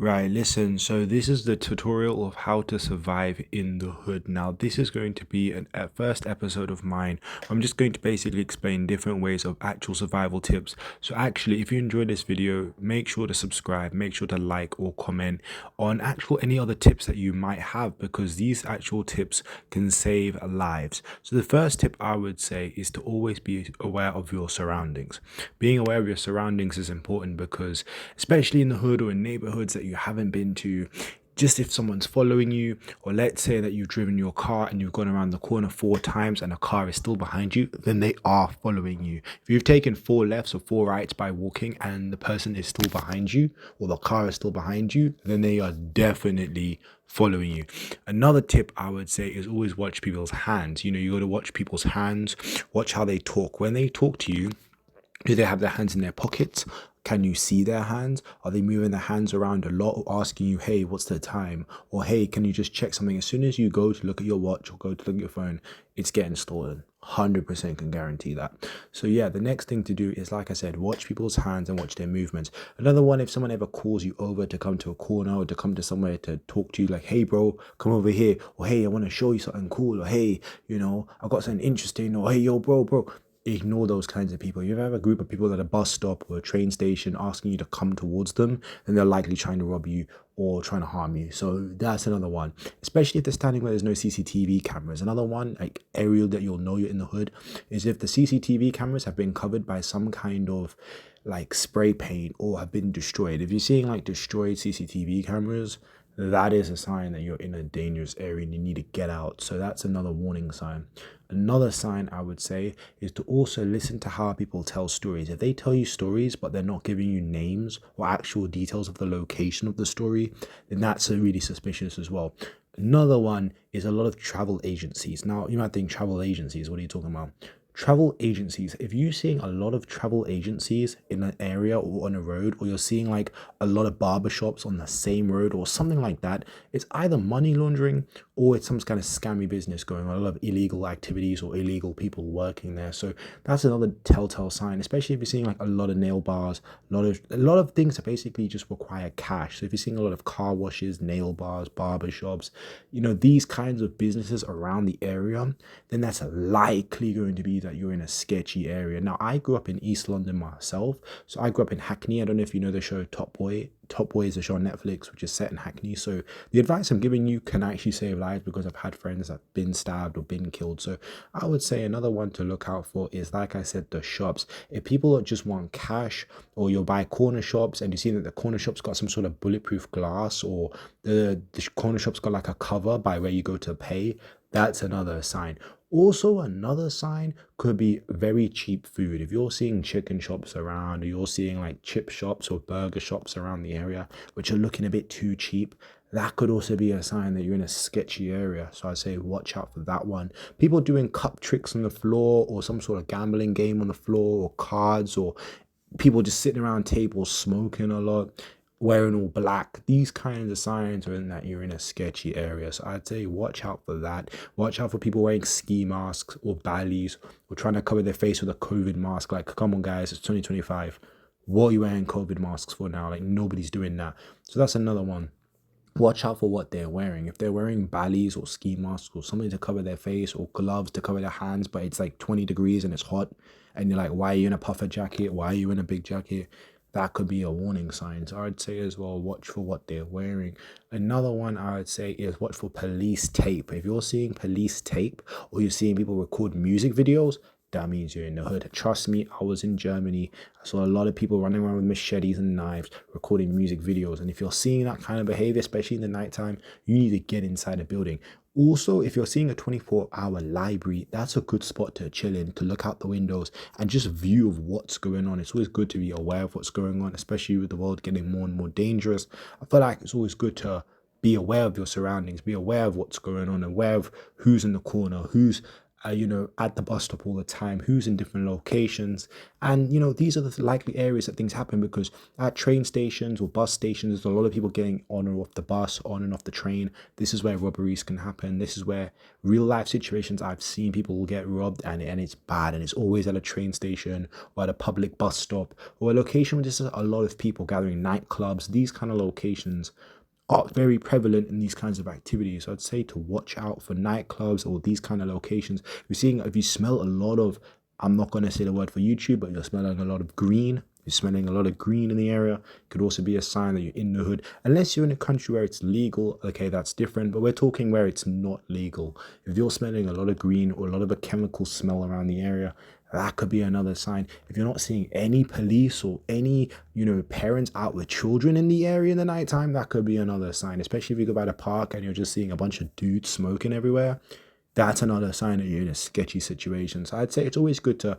Right, listen, so this is the tutorial of how to survive in the hood. Now, this is going to be a first episode of mine. I'm just going to basically explain different ways of actual survival tips. So actually, if you enjoyed this video, make sure to subscribe, make sure to like or comment on actual any other tips that you might have, because these actual tips can save lives. So the first tip I would say is to always be aware of your surroundings. Being aware of your surroundings is important because especially in the hood or in neighborhoods that you haven't been to, just if someone's following you, or let's say that you've driven your car and you've gone around the corner 4 times and a car is still behind you, then they are following you. If you've taken 4 lefts or 4 rights by walking and the person is still behind you, or the car is still behind you, then they are definitely following you. Another tip I would say is always watch people's hands. You got to watch people's hands, watch how they talk. When they talk to you, do they have their hands in their pockets? Can you see their hands? Are they moving their hands around a lot, or asking you, hey, what's the time? Or hey, can you just check something? As soon as you go to look at your watch or go to look at your phone, it's getting stolen. 100% can guarantee that. So yeah, the next thing to do is, like I said, watch people's hands and watch their movements. Another one, if someone ever calls you over to come to a corner or to come to somewhere to talk to you, like, hey bro, come over here, or hey, I want to show you something cool, or hey, I've got something interesting, or hey, yo bro, ignore those kinds of people. If you have a group of people at a bus stop or a train station asking you to come towards them, then they're likely trying to rob you or trying to harm you. So that's another one, especially if they're standing where there's no CCTV cameras. Another one, like aerial, that you'll know you're in the hood, is if the CCTV cameras have been covered by some kind of like spray paint or have been destroyed. If you're seeing like destroyed CCTV cameras, that is a sign that you're in a dangerous area and you need to get out. So that's another warning sign. Another sign I would say is to also listen to how people tell stories. If they tell you stories but they're not giving you names or actual details of the location of the story, then that's really suspicious as well. Another one is a lot of travel agencies. Now, you might think, travel agencies, what are you talking about? Travel agencies, if you're seeing a lot of travel agencies in an area or on a road, or you're seeing like a lot of barbershops on the same road or something like that, it's either money laundering or it's some kind of scammy business going on, a lot of illegal activities or illegal people working there. So that's another telltale sign, especially if you're seeing like a lot of nail bars, a lot of things that basically just require cash. So if you're seeing a lot of car washes, nail bars, barbershops, these kinds of businesses around the area, then that's likely going to be that you're in a sketchy area. Now, I grew up in East London myself. So I grew up in Hackney. I don't know if you know the show Top Boy. Top Boy is a show on Netflix which is set in Hackney. So the advice I'm giving you can actually save lives, because I've had friends that have been stabbed or been killed. So I would say another one to look out for is, like I said, the shops. If people just want cash, or you'll buy corner shops and you see that the corner shop's got some sort of bulletproof glass, or the corner shop's got like a cover by where you go to pay, that's another sign. Also, another sign could be very cheap food. If you're seeing chicken shops around, or you're seeing like chip shops or burger shops around the area which are looking a bit too cheap, that could also be a sign that you're in a sketchy area. So I say watch out for that one. People doing cup tricks on the floor, or some sort of gambling game on the floor, or cards, or people just sitting around tables smoking a lot, wearing all black. These kinds of signs are in that you're in a sketchy area. So I'd say watch out for that. Watch out for people wearing ski masks or ballys, or trying to cover their face with a COVID mask. Like, come on guys, it's 2025. What are you wearing COVID masks for now? Like, nobody's doing that. So that's another one. Watch out for what they're wearing. If they're wearing ballys or ski masks or something to cover their face, or gloves to cover their hands, but it's like 20 degrees and it's hot, and you're like, why are you in a puffer jacket? Why are you in a big jacket? That could be a warning sign. So I'd say as well, watch for what they're wearing. Another one I would say is watch for police tape. If you're seeing police tape, or you're seeing people record music videos, that means you're in the hood. Trust me, I was in Germany. I saw a lot of people running around with machetes and knives recording music videos. And if you're seeing that kind of behavior, especially in the nighttime, you need to get inside a building. Also, if you're seeing a 24-hour library, that's a good spot to chill in, to look out the windows and just view of what's going on. It's always good to be aware of what's going on, especially with the world getting more and more dangerous. I feel like it's always good to be aware of your surroundings, be aware of what's going on, aware of who's in the corner, who's at the bus stop all the time, who's in different locations. And, these are the likely areas that things happen, because at train stations or bus stations, there's a lot of people getting on or off the bus, on and off the train. This is where robberies can happen. This is where real life situations I've seen people will get robbed, and it's bad. And it's always at a train station or at a public bus stop or a location where there's a lot of people gathering, nightclubs. These kind of locations are very prevalent in these kinds of activities. So I'd say to watch out for nightclubs or these kind of locations. If you smell a lot of, I'm not going to say the word for YouTube, but you're smelling a lot of green. You're smelling a lot of green in the area. It could also be a sign that you're in the hood. Unless you're in a country where it's legal, okay, that's different. But we're talking where it's not legal. If you're smelling a lot of green or a lot of a chemical smell around the area, that could be another sign. If you're not seeing any police or any, parents out with children in the area in the nighttime, that could be another sign. Especially if you go by the park and you're just seeing a bunch of dudes smoking everywhere, that's another sign that you're in a sketchy situation. So I'd say it's always good to,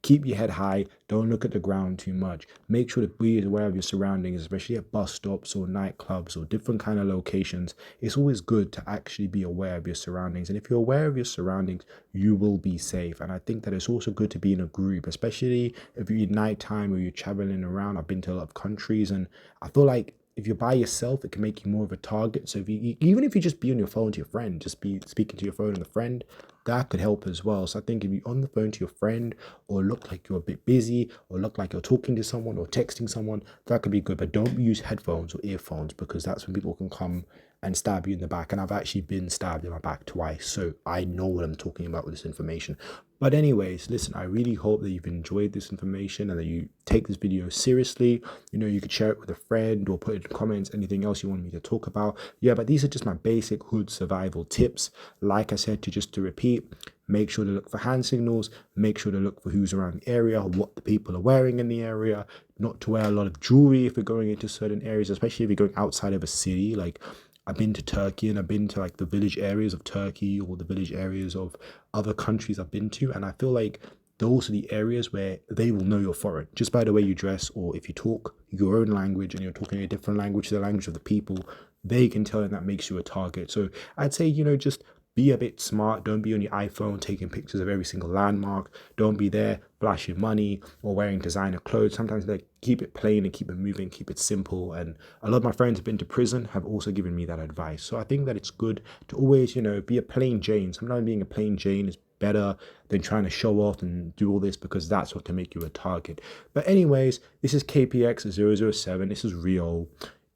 keep your head high. Don't look at the ground too much. Make sure to be aware of your surroundings, especially at bus stops or nightclubs or different kind of locations. It's always good to actually be aware of your surroundings. And if you're aware of your surroundings, you will be safe. And I think that it's also good to be in a group, especially if you're nighttime or you're traveling around. I've been to a lot of countries, and I feel like if you're by yourself, it can make you more of a target. So even if you just be on your phone to your friend, just be speaking to your phone and a friend, that could help as well. So I think if you're on the phone to your friend, or look like you're a bit busy, or look like you're talking to someone or texting someone, that could be good. But don't use headphones or earphones, because that's when people can come and stab you in the back. And I've actually been stabbed in my back twice, so I know what I'm talking about with this information. But anyways, listen, I really hope that you've enjoyed this information and that you take this video seriously. You could share it with a friend or put it in the comments, anything else you want me to talk about. Yeah, but these are just my basic hood survival tips. Like I said, to repeat, make sure to look for hand signals, make sure to look for who's around the area, what the people are wearing in the area, not to wear a lot of jewelry if you're going into certain areas, especially if you're going outside of a city. Like, I've been to Turkey, and I've been to like the village areas of Turkey or the village areas of other countries I've been to, and I feel like those are the areas where they will know you're foreign just by the way you dress, or if you talk your own language and you're talking a different language, the language of the people, they can tell, and that makes you a target. So I'd say, just be a bit smart. Don't be on your iPhone taking pictures of every single landmark. Don't be there flashing money or wearing designer clothes. Sometimes they keep it plain and keep it moving, keep it simple. And a lot of my friends have been to prison, have also given me that advice. So I think that it's good to always, be a plain Jane. Sometimes being a plain Jane is better than trying to show off and do all this, because that's what can make you a target. But anyways, this is KPX007. This is Rio.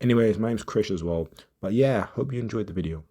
Anyways, my name's Chris as well. But yeah, hope you enjoyed the video.